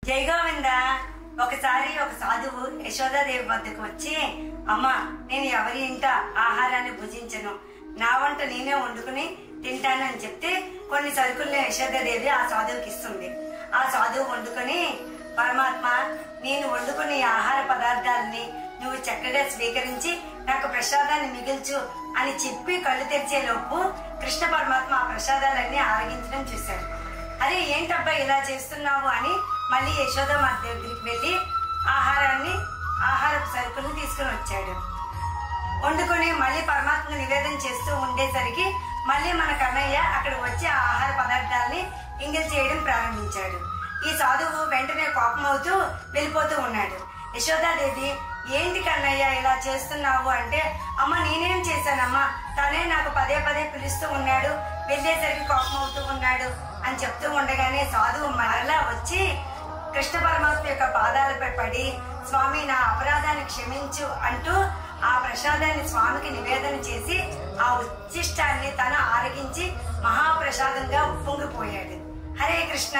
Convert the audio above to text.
జై గోవింద. ఒకసారి ఒక సాధువు యశోదాదేవి వద్దకు వచ్చి, అమ్మా, నేను ఎవరి ఇంట ఆహారాన్ని భుజించను, నా వంట నేనే వండుకుని తింటాను అని చెప్తే కొన్ని సరుకుల్ని యశోదాదేవి ఆ సాధువుకి ఇస్తుంది. ఆ సాధువు వండుకొని, పరమాత్మ, నేను వండుకుని ఆహార పదార్థాలని నువ్వు చక్కగా స్వీకరించి నాకు ప్రసాదాన్ని మిగిల్చు అని చెప్పి కళ్ళు తెరిచే లోపు కృష్ణ పరమాత్మ ఆ ప్రసాదాలన్నీ ఆరగించడం చూశాడు. అరే, ఏంటబ్బా ఇలా చేస్తున్నావు అని మళ్ళీ యశోదమ్మ దగ్గరికి వెళ్లి ఆహారపు సరుకులను తీసుకుని వచ్చాడు. వండుకొని మళ్ళీ పరమాత్మ నివేదన చేస్తూ ఉండేసరికి మళ్ళీ మన కన్నయ్య అక్కడ వచ్చి ఆ ఆహార పదార్థాలని ఇంగిల్ చేయడం ప్రారంభించాడు. ఈ సాధువు వెంటనే కోపమవుతూ వెళ్ళిపోతూ ఉన్నాడు. యశోదాదేవి, ఏంటి కన్నయ్య ఇలా చేస్తున్నావు అంటే, అమ్మ, నేనేం చేశానమ్మా, తనే నాకు పదే పదే పిలుస్తూ ఉన్నాడు, వెళ్ళేసరికి కోపమవుతూ ఉన్నాడు అని చెప్తూ ఉండగానే సాధువు మరలా వచ్చి కృష్ణ పరమాత్మ యొక్క పాదాలపై పడి, స్వామి, నా అపరాధాన్ని క్షమించు అంటూ ఆ ప్రసాదాన్ని స్వామికి నివేదన చేసి ఆ ఉచ్చిష్టాన్ని తను ఆరగించి మహాప్రసాదంగా ఉప్పొంగిపోయాడు. హరే కృష్ణ.